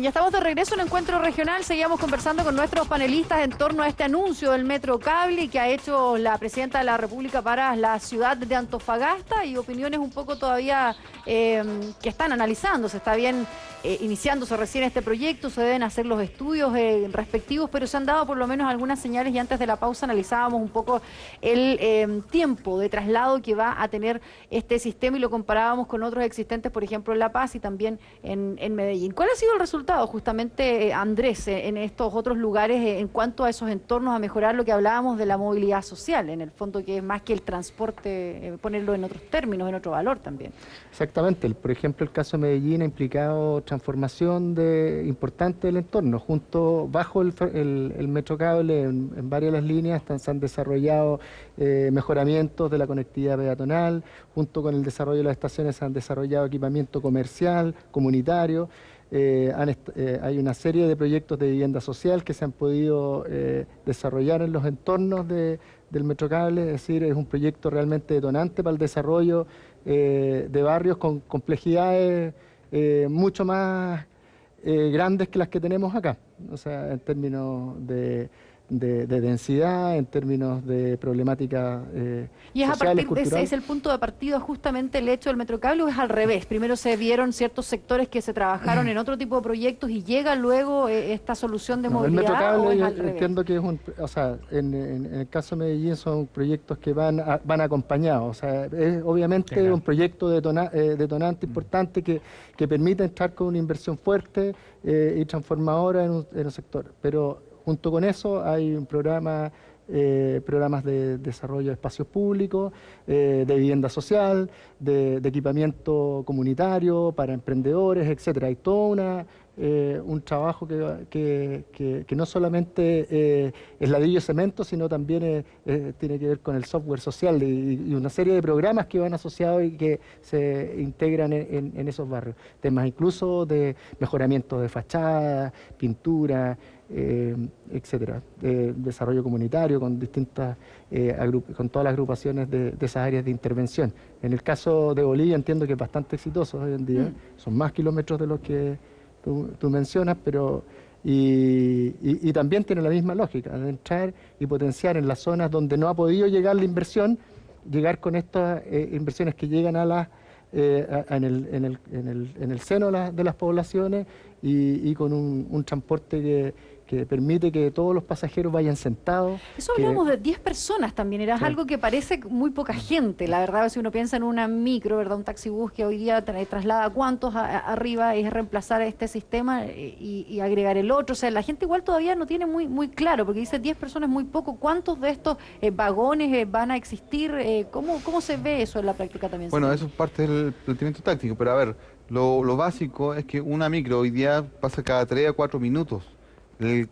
ya estamos de regreso en Encuentro Regional. Seguimos conversando con nuestros panelistas en torno a este anuncio del Metro Cable que ha hecho la Presidenta de la República para la ciudad de Antofagasta, y opiniones un poco todavía que están analizándose. Está bien iniciándose recién este proyecto, se deben hacer los estudios respectivos, pero se han dado por lo menos algunas señales, y antes de la pausa analizábamos un poco el tiempo de traslado que va a tener este sistema y lo comparábamos con otros existentes, por ejemplo en La Paz y también en Medellín. ¿Cuál ha sido el resultado, justamente, Andrés, en estos otros lugares en cuanto a esos entornos, a mejorar lo que hablábamos de la movilidad social, en el fondo, que es más que el transporte, ponerlo en otros términos, en otro valor también? Exactamente. Por ejemplo, el caso de Medellín ha implicado transformación importante del entorno. Bajo el Metro Cable, en varias de las líneas, se han desarrollado mejoramientos de la conectividad peatonal. Junto con el desarrollo de las estaciones se han desarrollado equipamiento comercial, comunitario. Hay una serie de proyectos de vivienda social que se han podido desarrollar en los entornos del Metro Cable. Es decir, es un proyecto realmente detonante para el desarrollo de barrios con complejidades mucho más grandes que las que tenemos acá. O sea, en términos de densidad, en términos de problemáticas ¿Y es sociales, a partir de culturales. ese el punto de partida, justamente el hecho del Metrocable, o es al revés? Primero se vieron ciertos sectores que se trabajaron en otro tipo de proyectos y llega luego esta solución de movilidad, el Metrocable, ¿o es yo al revés? entiendo que es en el caso de Medellín son proyectos que van acompañados. O sea, es obviamente Claro. un proyecto detonante importante que permite entrar con una inversión fuerte y transformadora en un sector. Pero junto con eso hay un programas de desarrollo de espacios públicos, de vivienda social, de equipamiento comunitario para emprendedores, etcétera. Hay todo un trabajo que no solamente es ladrillo y cemento, sino también tiene que ver con el software social y una serie de programas que van asociados y que se integran en esos barrios. Temas incluso de mejoramiento de fachadas, pintura, etcétera, desarrollo comunitario con distintas, con todas las agrupaciones de esas áreas de intervención. En el caso de Bolivia entiendo que es bastante exitoso hoy en día, son más kilómetros de los que tú mencionas, pero y también tiene la misma lógica de entrar y potenciar en las zonas donde no ha podido llegar la inversión, llegar con estas inversiones que llegan a las en el seno de las poblaciones y con un transporte que permite que todos los pasajeros vayan sentados. Eso hablamos de 10 personas también, era algo que parece muy poca gente, la verdad. Si uno piensa en una micro, ¿verdad?, un taxibús que hoy día traslada cuántos arriba, es reemplazar este sistema y agregar el otro. O sea, la gente igual todavía no tiene muy claro, porque dice 10 personas muy poco. ¿Cuántos de estos vagones van a existir? ¿Cómo se ve eso en la práctica también? Bueno, eso es parte del planteamiento táctico, pero a ver, lo básico es que una micro hoy día pasa cada 3 a 4 minutos.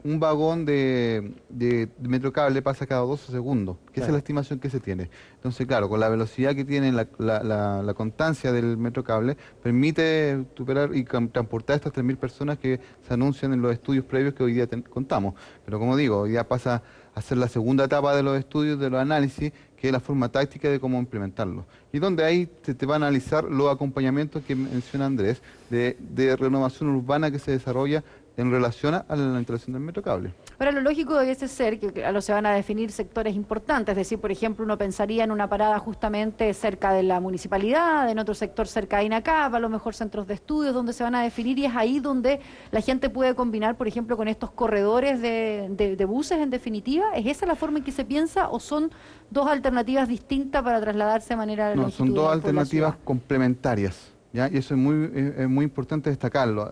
Un vagón de Metrocable pasa cada 12 segundos, que esa es la estimación que se tiene. Entonces, claro, con la velocidad que tiene la constancia del Metrocable, permite superar y transportar estas 3.000 personas que se anuncian en los estudios previos que hoy día contamos. Pero como digo, hoy día pasa a ser la segunda etapa de los estudios, de los análisis, que es la forma táctica de cómo implementarlo. Y donde ahí se te va a analizar los acompañamientos que menciona Andrés, de renovación urbana que se desarrolla en relación a la instalación del Metrocable. Ahora, lo lógico debiese ser que se van a definir sectores importantes, es decir, por ejemplo, uno pensaría en una parada justamente cerca de la municipalidad, en otro sector cerca de INACAP, a lo mejor centros de estudios donde se van a definir, y es ahí donde la gente puede combinar, por ejemplo, con estos corredores de buses, en definitiva. ¿Es esa la forma en que se piensa o son dos alternativas distintas para trasladarse de manera No, son dos alternativas complementarias. ¿Ya? Y eso es muy importante destacarlo.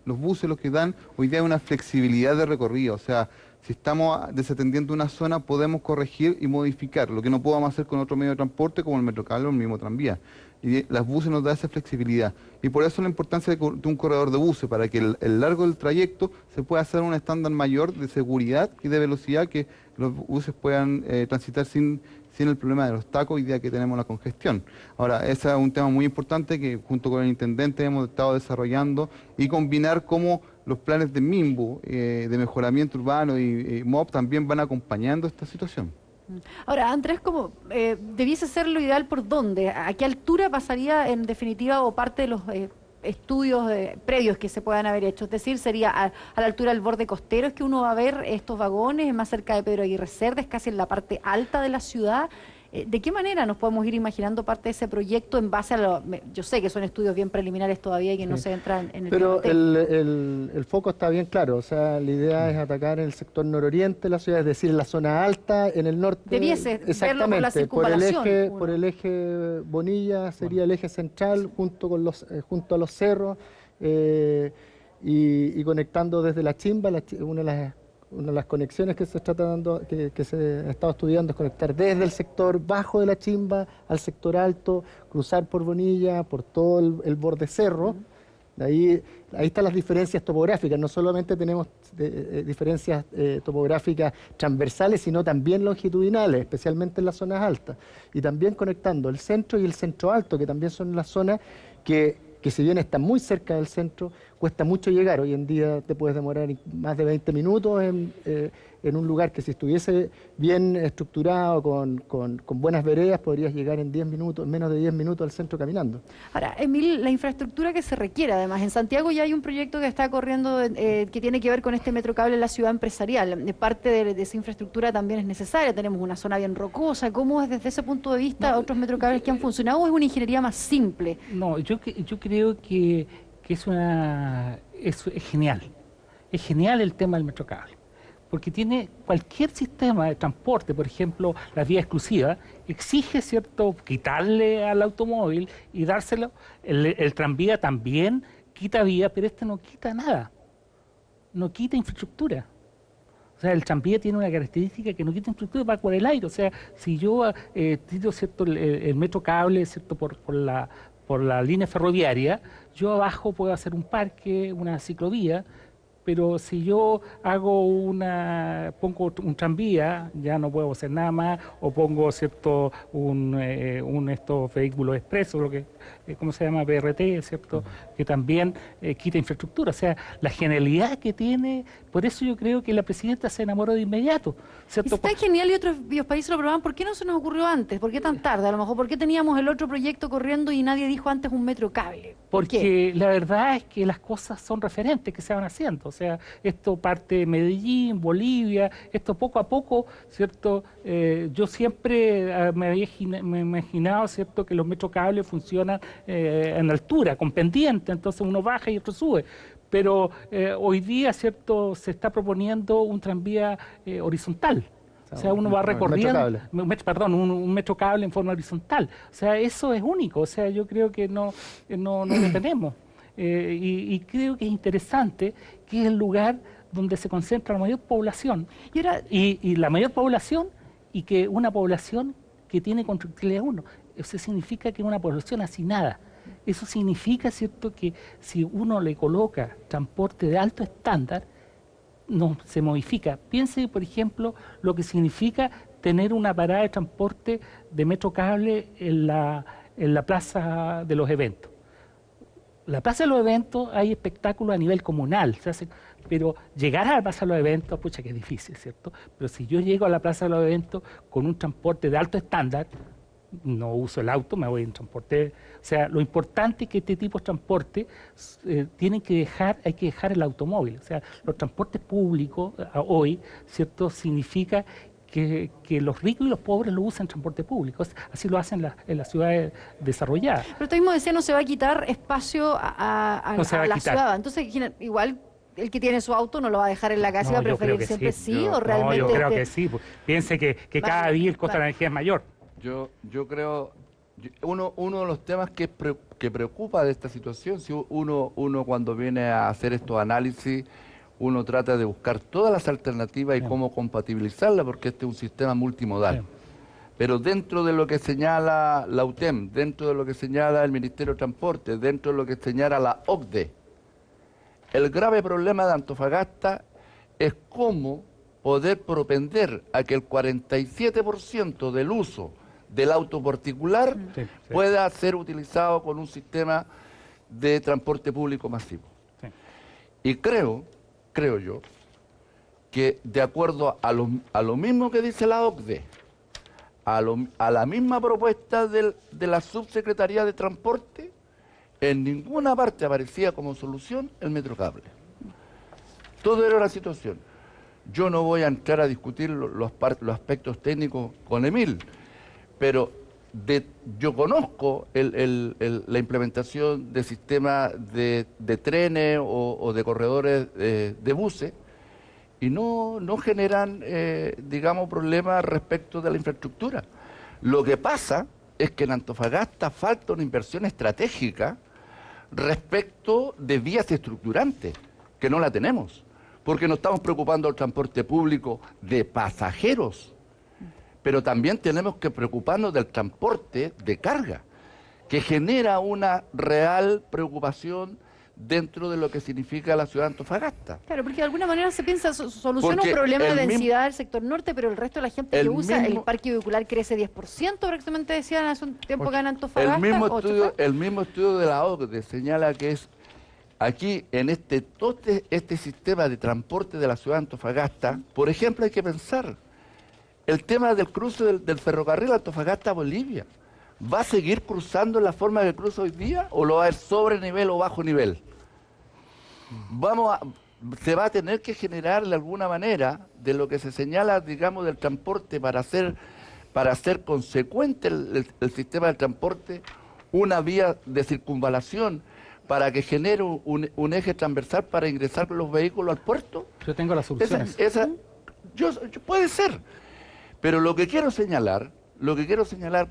Los buses lo que dan hoy día es una flexibilidad de recorrido. O sea, si estamos desatendiendo una zona, podemos corregir y modificar, lo que no podamos hacer con otro medio de transporte como el Metrocable o el mismo tranvía. Y las buses nos dan esa flexibilidad. Y por eso la importancia de un corredor de buses, para que el largo del trayecto se pueda hacer un estándar mayor de seguridad y de velocidad, que los buses puedan transitar sin el problema de los tacos hoy día que tenemos la congestión. Ahora, ese es un tema muy importante que junto con el intendente hemos estado desarrollando, y combinar cómo los planes de MIMBU, de mejoramiento urbano y MOB también van acompañando esta situación. Ahora, Andrés, ¿cómo debiese ser lo ideal por dónde? ¿A qué altura pasaría en definitiva, o parte de los estudios previos que se puedan haber hecho? Es decir, sería a la altura del borde costero es que uno va a ver estos vagones, más cerca de Pedro Aguirre Cerda, es casi en la parte alta de la ciudad. ¿De qué manera nos podemos ir imaginando parte de ese proyecto en base a lo... Yo sé que son estudios bien preliminares todavía y que no se entran en el... Pero el foco está bien claro, o sea, la idea es atacar el sector nororiente de la ciudad, es decir, en la zona alta, en el norte. Debiese verlo por la circunvalación. Por el eje Bonilla sería el eje central, junto a los cerros, y conectando desde la Chimba, una de las conexiones que se está tratando, que se ha estado estudiando es conectar desde el sector bajo de la Chimba al sector alto, cruzar por Bonilla, por todo el borde cerro. Ahí están las diferencias topográficas, no solamente tenemos diferencias topográficas transversales, sino también longitudinales, especialmente en las zonas altas. Y también conectando el centro y el centro alto, que también son las zonas que si bien están muy cerca del centro, cuesta mucho llegar. Hoy en día te puedes demorar más de 20 minutos en un lugar que si estuviese bien estructurado, con buenas veredas, podrías llegar en 10 minutos, menos de 10 minutos al centro caminando. Ahora, Emil, la infraestructura que se requiere, además, en Santiago ya hay un proyecto que está corriendo que tiene que ver con este metrocable en la ciudad empresarial. Parte de esa infraestructura también es necesaria, tenemos una zona bien rocosa. ¿Cómo es desde ese punto de vista otros metrocables que han funcionado o es una ingeniería más simple? No, yo creo que es genial. Es genial el tema del metrocable, porque tiene cualquier sistema de transporte, por ejemplo, la vía exclusiva, exige, ¿cierto?, quitarle al automóvil y dárselo. El tranvía también quita vía, pero este no quita nada, no quita infraestructura. O sea, el tranvía tiene una característica que no quita infraestructura, va por el aire. O sea, si yo tiro, ¿cierto?, el metrocable, ¿cierto?, por la línea ferroviaria, yo abajo puedo hacer un parque, una ciclovía, pero si yo pongo un tranvía, ya no puedo hacer nada más, o pongo, ¿cierto?, estos vehículos expresos, lo que, ¿cómo se llama?, BRT, ¿cierto?, que también quita infraestructura. O sea, la genialidad que tiene, por eso yo creo que la presidenta se enamoró de inmediato, ¿cierto? Está genial y otros países lo probaban. ¿Por qué no se nos ocurrió antes? ¿Por qué tan tarde? A lo mejor, ¿por qué teníamos el otro proyecto corriendo y nadie dijo antes un metrocable? Porque la verdad es que las cosas son referentes que se van haciendo. O sea, esto parte de Medellín, Bolivia, esto poco a poco, ¿cierto? Yo siempre me había imaginado, ¿cierto?, que los metrocables funcionan en altura, con pendiente, entonces uno baja y otro sube. Pero hoy día, ¿cierto?, se está proponiendo un tranvía horizontal. O sea, uno va recorriendo, un metrocable en forma horizontal. O sea, eso es único. O sea, yo creo que no lo tenemos. Y creo que es interesante que es el lugar donde se concentra la mayor población. Y la mayor población, y que una población que tiene conductibilidad 1. Eso significa que es una población hacinada. Eso significa, ¿cierto?, que si uno le coloca transporte de alto estándar, no se modifica. Piense, por ejemplo, lo que significa tener una parada de transporte de metrocable en la plaza de los eventos. La plaza de los eventos hay espectáculos a nivel comunal, pero llegar a la plaza de los eventos, pucha, que es difícil, ¿cierto? Pero si yo llego a la plaza de los eventos con un transporte de alto estándar, no uso el auto, me voy en transporte. O sea, lo importante es que este tipo de transporte hay que dejar el automóvil. O sea, los transportes públicos hoy, ¿cierto?, significa que los ricos y los pobres lo usan en transporte público. Así lo hacen en las ciudades desarrolladas. Pero usted mismo decía, no se va a quitar espacio a la ciudad. Entonces, igual el que tiene su auto no lo va a dejar en la casa y va a preferir siempre sí, o realmente... No, yo creo que sí. Piense que cada día el costo de la energía es mayor. Yo creo, uno de los temas que preocupa de esta situación, si uno cuando viene a hacer estos análisis, uno trata de buscar todas las alternativas y cómo compatibilizarlas, porque este es un sistema multimodal. Pero dentro de lo que señala la UTEM, dentro de lo que señala el Ministerio de Transporte, dentro de lo que señala la OCDE, el grave problema de Antofagasta es cómo poder propender a que el 47% del uso del auto particular pueda ser utilizado con un sistema de transporte público masivo. Y creo yo, que de acuerdo a lo mismo que dice la OCDE, a la misma propuesta de la Subsecretaría de Transporte, en ninguna parte aparecía como solución el metrocable. Todo era la situación. Yo no voy a entrar a discutir los aspectos técnicos con Emil, pero yo conozco la implementación de sistemas de trenes o de corredores de buses y no generan, digamos, problemas respecto de la infraestructura. Lo que pasa es que en Antofagasta falta una inversión estratégica respecto de vías estructurantes, que no la tenemos, porque nos estamos preocupando del transporte público de pasajeros, pero también tenemos que preocuparnos del transporte de carga, que genera una real preocupación dentro de lo que significa la ciudad de Antofagasta. Claro, porque de alguna manera se piensa, soluciona Porque un problema de el densidad del sector norte, pero el resto de la gente que usa el parque vehicular crece 10%, prácticamente decían hace un tiempo que en Antofagasta. El mismo estudio de la OCDE señala que es aquí, en todo este sistema de transporte de la ciudad de Antofagasta, por ejemplo, hay que pensar el tema del cruce del ferrocarril Antofagasta-Bolivia. ¿Va a seguir cruzando en la forma que cruza hoy día o lo va a hacer sobre nivel o bajo nivel? Se va a tener que generar de alguna manera de lo que se señala, digamos, del transporte para hacer consecuente el sistema del transporte, una vía de circunvalación para que genere un eje transversal para ingresar los vehículos al puerto. Yo tengo las soluciones. Puede ser, pero lo que quiero señalar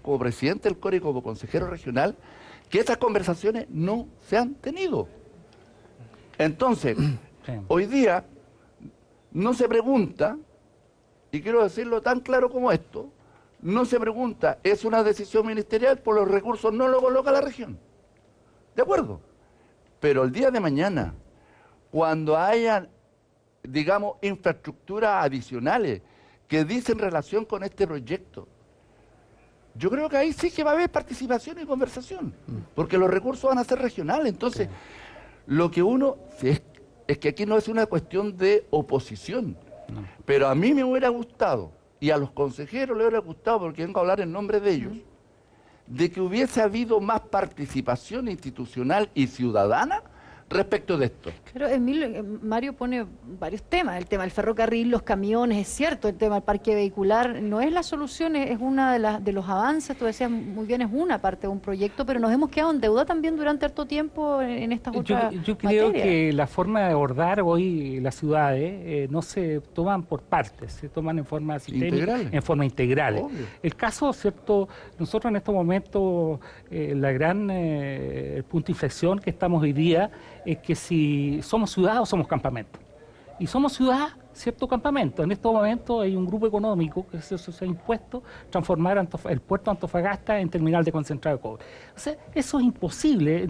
como presidente del CORE y como consejero regional, que estas conversaciones no se han tenido. Entonces, Sí. Hoy día no se pregunta, y quiero decirlo tan claro como esto, no se pregunta, es una decisión ministerial, por los recursos no lo coloca la región. ¿De acuerdo? Pero el día de mañana, cuando haya, digamos, infraestructuras adicionales que dicen relación con este proyecto, yo creo que ahí sí que va a haber participación y conversación, porque los recursos van a ser regionales. Entonces, lo que es que aquí no es una cuestión de oposición, pero a mí me hubiera gustado, y a los consejeros les hubiera gustado, porque vengo a hablar en nombre de ellos, de que hubiese habido más participación institucional y ciudadana respecto de esto. Pero Mario pone varios temas, el tema del ferrocarril, los camiones, es cierto, el tema del parque vehicular, no es la solución, es una de los avances, tú decías muy bien, es una parte de un proyecto, pero nos hemos quedado en deuda también durante harto tiempo en estas otras Yo creo materias. que la forma de abordar hoy las ciudades no se toman por partes, se toman en forma sistémica, en forma integral. Obvio. El caso, ¿cierto? Nosotros en estos momentos, el punto de inflexión que estamos hoy día es que si somos ciudad o somos campamento. Y somos ciudad, cierto campamento. En estos momentos hay un grupo económico que se ha impuesto transformar el puerto de Antofagasta en terminal de concentrado de cobre. O sea, eso es imposible.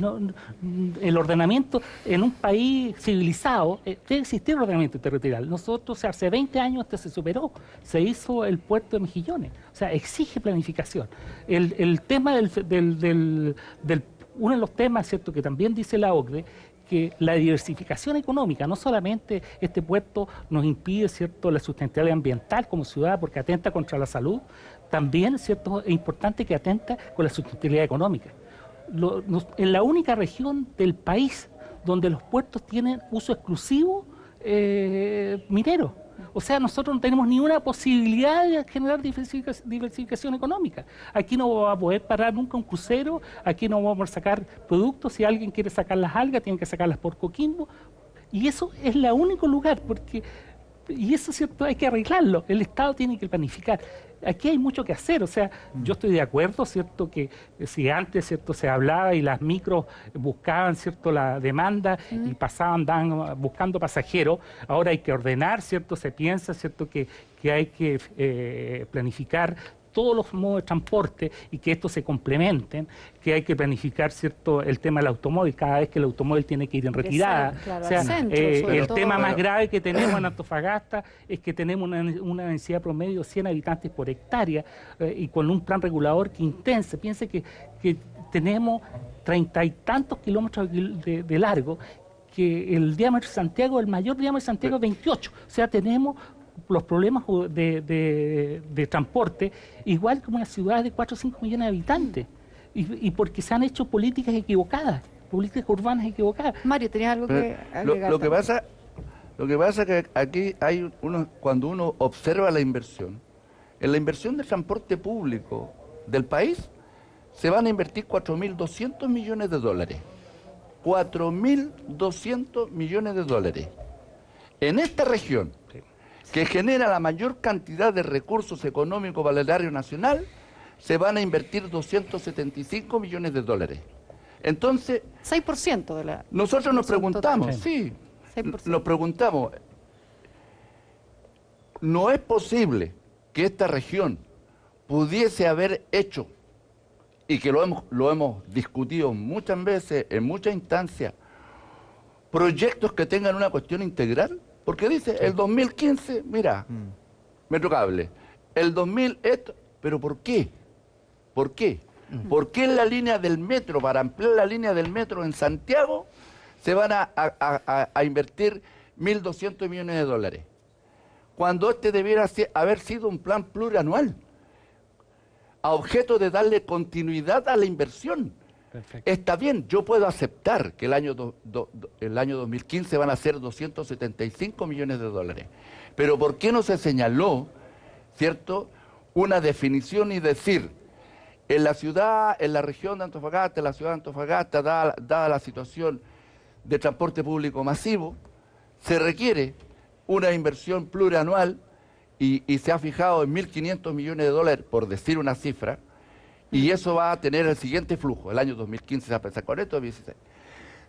El ordenamiento en un país civilizado, debe existir ordenamiento territorial. Nosotros hace 20 años se superó, se hizo el puerto de Mejillones. O sea, exige planificación. El tema uno de los temas, cierto, que también dice la OCDE, que la diversificación económica, no solamente este puerto nos impide, ¿cierto?, la sustentabilidad ambiental como ciudad porque atenta contra la salud, también, ¿cierto?, es importante que atenta con la sustentabilidad económica. En la única región del país donde los puertos tienen uso exclusivo minero. O sea, nosotros no tenemos ni una posibilidad de generar diversificación económica. Aquí no va a poder parar nunca un crucero, aquí no vamos a sacar productos. Si alguien quiere sacar las algas, tiene que sacarlas por Coquimbo. Y eso es el único lugar, y eso, ¿cierto?, hay que arreglarlo. El Estado tiene que planificar. Aquí hay mucho que hacer, o sea, yo estoy de acuerdo, ¿cierto?, que si antes, ¿cierto?, se hablaba y las micros buscaban, ¿cierto?, la demanda y andaban buscando pasajeros, ahora hay que ordenar, ¿cierto?, se piensa, ¿cierto?, que hay que planificar todos los modos de transporte y que estos se complementen, que hay que planificar, ¿cierto?, el tema del automóvil, cada vez que el automóvil tiene que ir en retirada. Claro, o sea, el tema más Pero- grave que tenemos en Antofagasta es que tenemos una densidad promedio de 100 habitantes por hectárea y con un plan regulador que intensa. Piense que tenemos 30 y tantos kilómetros de largo, que el diámetro de Santiago, el mayor diámetro de Santiago es 28. O sea, tenemos los problemas de transporte, igual como una ciudad de 4 o 5 millones de habitantes, y porque se han hecho políticas equivocadas. políticas urbanas equivocadas. Mario, ¿tenías algo que agregar? Lo que pasa es que aquí hay cuando uno observa la inversión, en la inversión de transporte público del país se van a invertir 4.200 millones de dólares. 4.200 millones de dólares. En esta región, que genera la mayor cantidad de recursos económicos para el área nacional, se van a invertir 275 millones de dólares. Entonces, 6% de la... nosotros nos preguntamos, total. sí, 6%. nos preguntamos, ¿no es posible que esta región pudiese haber hecho, y que lo hemos discutido muchas veces, en muchas instancias, proyectos que tengan una cuestión integral? Porque dice, el 2015, mira, Metro Cable, el 2000 esto, pero ¿por qué? ¿Por qué? ¿Por qué en la línea del metro, para ampliar la línea del metro en Santiago, se van a invertir 1.200 millones de dólares? Cuando este debiera haber sido un plan plurianual, a objeto de darle continuidad a la inversión. Perfecto. Está bien, yo puedo aceptar que el año 2015 van a ser 275 millones de dólares, pero ¿por qué no se señaló, cierto, una definición y decir, en la ciudad, en la región de Antofagasta, en la ciudad de Antofagasta, dada la situación de transporte público masivo, se requiere una inversión plurianual y se ha fijado en 1.500 millones de dólares, por decir una cifra, y eso va a tener el siguiente flujo, el año 2015 se va a empezar con esto, 2016,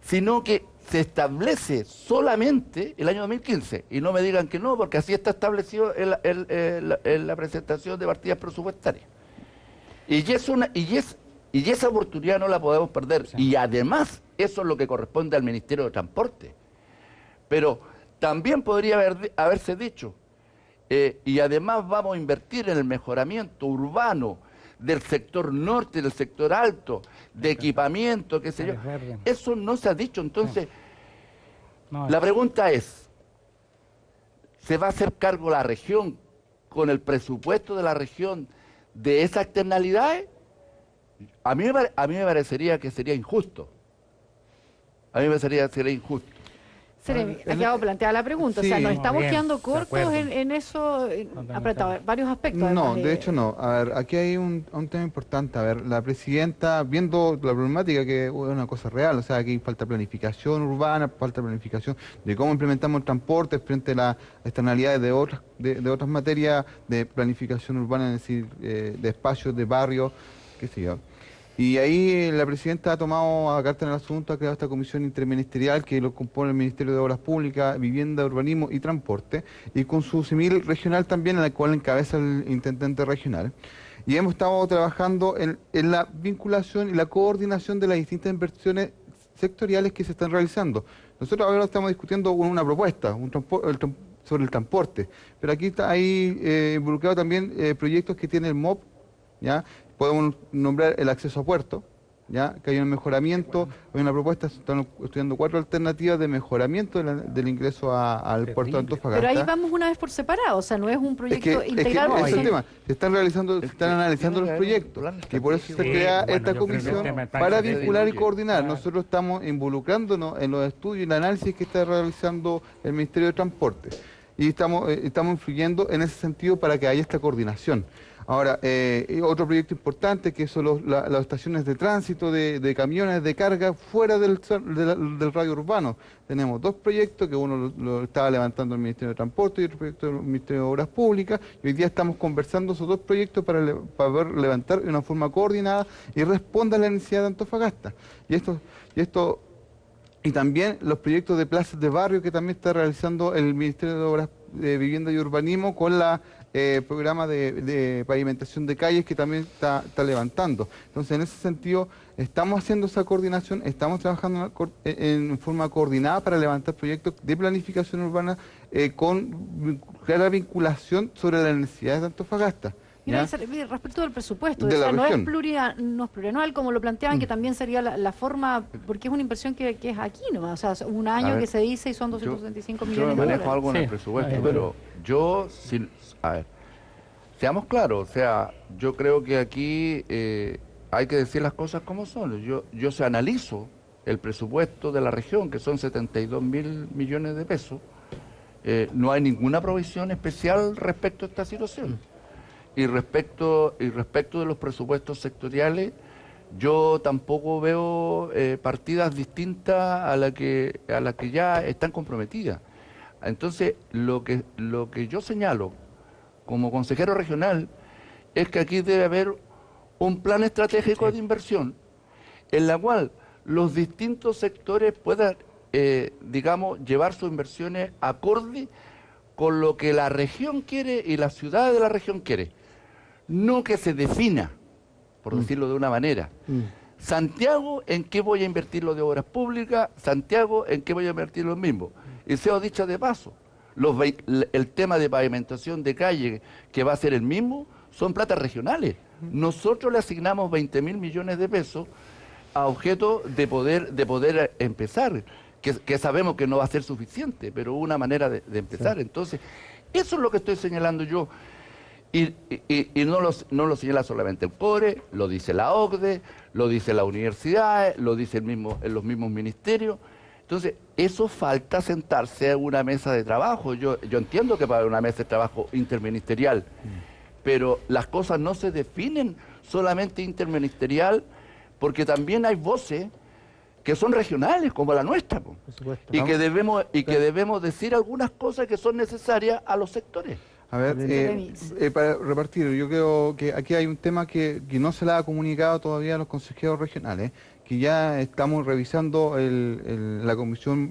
sino que se establece solamente el año 2015, y no me digan que no, porque así está establecido en la presentación de partidas presupuestarias. Y esa oportunidad no la podemos perder, Sí. y además eso es lo que corresponde al Ministerio de Transporte. Pero también podría haberse dicho, y además vamos a invertir en el mejoramiento urbano del sector norte, del sector alto, de equipamiento, qué sé yo. Eso no se ha dicho. Entonces, la pregunta es, ¿se va a hacer cargo la región con el presupuesto de la región de esas externalidades? A mí me parecería que sería injusto. A mí me parecería que sería injusto. Seremi, aquí hago planteada la pregunta, o sea, Sí. nos estamos Bien, quedando de cortos acuerdo. en eso, apretado, varios aspectos. No, además de hecho no. A ver, aquí hay un tema importante. A ver, la presidenta, viendo la problemática, que es una cosa real, o sea, aquí falta planificación urbana, falta planificación de cómo implementamos el transporte frente a las externalidades de otras materias de planificación urbana, es decir, de espacios, de barrios, qué sé yo. Y ahí la presidenta ha tomado a carta en el asunto, ha creado esta comisión interministerial que lo compone el Ministerio de Obras Públicas, Vivienda, Urbanismo y Transporte, y con su símil regional también, en la cual encabeza el intendente regional. Y hemos estado trabajando en la vinculación y la coordinación de las distintas inversiones sectoriales que se están realizando. Nosotros ahora estamos discutiendo una propuesta sobre el transporte, pero aquí está involucrado también proyectos que tiene el MOP, ¿ya? Podemos nombrar el acceso a puerto, ¿ya? Que hay un mejoramiento, hay una propuesta, se están estudiando 4 alternativas de mejoramiento del ingreso al puerto de Antofagasta. Pero ahí vamos una vez por separado, o sea, no es un proyecto integral. Ese es el tema, se están analizando los proyectos, y por eso se crea esta comisión para vincular y coordinar. Nosotros estamos involucrándonos en los estudios y el análisis que está realizando el Ministerio de Transporte, y estamos influyendo en ese sentido para que haya esta coordinación. Ahora, otro proyecto importante que son las estaciones de tránsito de camiones de carga fuera del radio urbano. Tenemos 2 proyectos, que uno lo estaba levantando el Ministerio de Transporte y otro proyecto del Ministerio de Obras Públicas, y hoy día estamos conversando esos 2 proyectos para poder levantar de una forma coordinada y responda a la necesidad de Antofagasta. Y también los proyectos de plazas de barrio que también está realizando el Ministerio de Obras de Vivienda y Urbanismo con la programa de pavimentación de calles que también está levantando. Entonces, en ese sentido, estamos haciendo esa coordinación, estamos trabajando en forma coordinada para levantar proyectos de planificación urbana con clara vinculación sobre las necesidades de Antofagasta. Mira, respecto del presupuesto, De o sea, la no es región. plurianual como lo planteaban, que también sería la forma, porque es una inversión que es aquí nomás, o sea, un año que se dice y son 275 Yo millones me de manejo dólares. algo en el presupuesto, pero yo, a ver, seamos claros, o sea, yo creo que aquí hay que decir las cosas como son. Yo se analizo el presupuesto de la región, que son 72.000 millones de pesos, no hay ninguna provisión especial respecto a esta situación. Y respecto de los presupuestos sectoriales, yo tampoco veo partidas distintas a las que ya están comprometidas. Entonces, lo que yo señalo como consejero regional es que aquí debe haber un plan estratégico de inversión en la cual los distintos sectores puedan, digamos, llevar sus inversiones acorde con lo que la región quiere y la ciudad de la región quiere. No que se defina, por decirlo de una manera. Santiago, ¿en qué voy a invertir lo de obras públicas? Santiago, ¿en qué voy a invertir lo mismo? Y sea dicho de paso, el tema de pavimentación de calle, que va a ser el mismo, son platas regionales. Nosotros le asignamos 20.000 millones de pesos a objeto de poder empezar, que sabemos que no va a ser suficiente, pero una manera de empezar. Sí. Entonces, eso es lo que estoy señalando yo. Y no lo señala solamente el CORE, lo dice la OCDE, lo dice la universidad, lo dice los mismos ministerios. Entonces, eso falta sentarse a una mesa de trabajo. Yo entiendo que para una mesa de trabajo interministerial, pero las cosas no se definen solamente interministerial, porque también hay voces que son regionales, como la nuestra, por supuesto, y que debemos decir algunas cosas que son necesarias a los sectores. A ver, para repartir, yo creo que aquí hay un tema que no se le ha comunicado todavía a los consejeros regionales, que ya estamos revisando la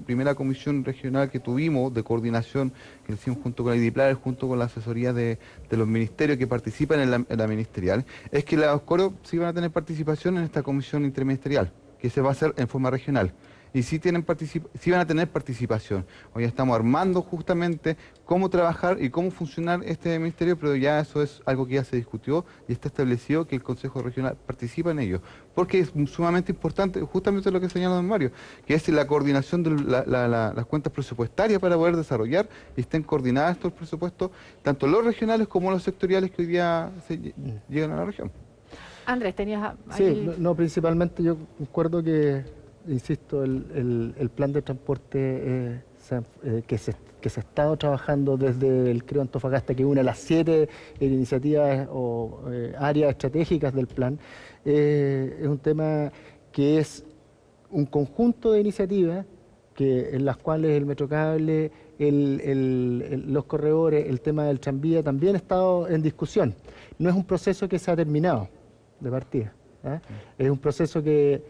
primera comisión regional que tuvimos de coordinación, que hicimos junto con la IDIPLAR, junto con la asesoría de los ministerios que participan en la ministerial, es que los coros sí van a tener participación en esta comisión interministerial, que se va a hacer en forma regional. Y sí van a tener participación. Hoy estamos armando justamente cómo trabajar y cómo funcionar este ministerio, pero ya eso es algo que ya se discutió y está establecido que el Consejo Regional participa en ello. Porque es sumamente importante, justamente lo que señala don Mario, que es la coordinación de las cuentas presupuestarias para poder desarrollar y estén coordinadas estos presupuestos, tanto los regionales como los sectoriales que hoy día llegan a la región. Andrés, tenías ahí... Sí, no, principalmente yo concuerdo que, insisto, el plan de transporte que se ha estado trabajando desde el CREO Antofagasta, que une las 7 iniciativas o áreas estratégicas del plan, es un tema que es un conjunto de iniciativas en las cuales el Metrocable, los corredores, el tema del tranvía también ha estado en discusión. No es un proceso que se ha terminado de partida, ¿eh? Es un proceso que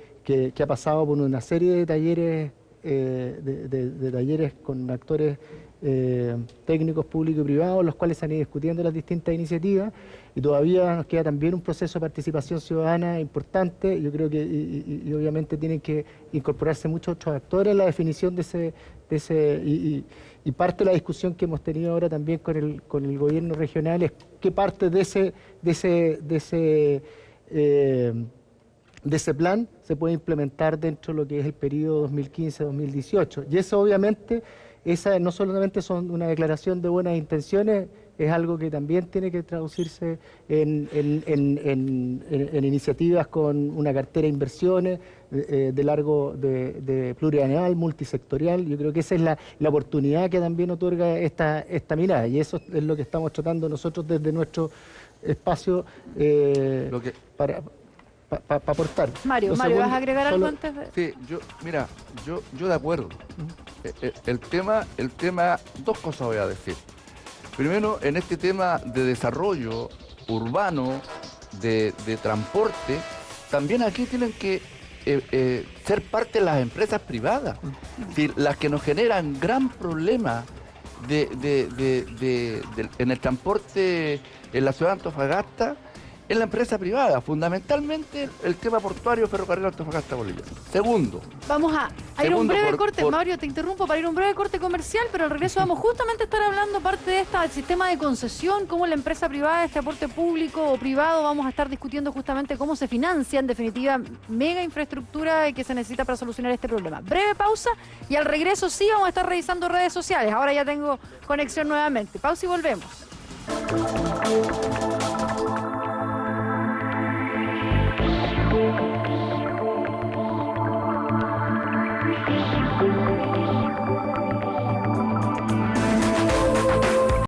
ha pasado por una serie de talleres, de talleres con actores técnicos públicos y privados, los cuales se han ido discutiendo las distintas iniciativas, y todavía nos queda también un proceso de participación ciudadana importante. Yo creo que y obviamente tienen que incorporarse muchos otros actores en la definición y parte de la discusión que hemos tenido ahora también con el gobierno regional es qué parte de ese plan se puede implementar dentro de lo que es el periodo 2015-2018. Y eso obviamente, no solamente son una declaración de buenas intenciones, es algo que también tiene que traducirse en iniciativas con una cartera de inversiones de plurianual, multisectorial. Yo creo que esa es la oportunidad que también otorga esta mirada, y eso es lo que estamos tratando nosotros desde nuestro espacio para aportar. Mario, ¿vas a agregar algo antes de...? Sí, yo de acuerdo. El tema, dos cosas voy a decir. Primero, en este tema de desarrollo urbano, de transporte, también aquí tienen que ser parte de las empresas privadas, las que nos generan gran problema en el transporte en la ciudad de Antofagasta. En la empresa privada, fundamentalmente el tema portuario ferrocarril Antofagasta Bolivia. Segundo. Vamos a ir a un breve corte, Mario, te interrumpo para ir a un breve corte comercial, pero al regreso vamos justamente a estar hablando parte de del sistema de concesión, cómo la empresa privada, este aporte público o privado, vamos a estar discutiendo justamente cómo se financia, en definitiva, mega infraestructura que se necesita para solucionar este problema. Breve pausa y al regreso sí vamos a estar revisando redes sociales. Ahora ya tengo conexión nuevamente. Pausa y volvemos.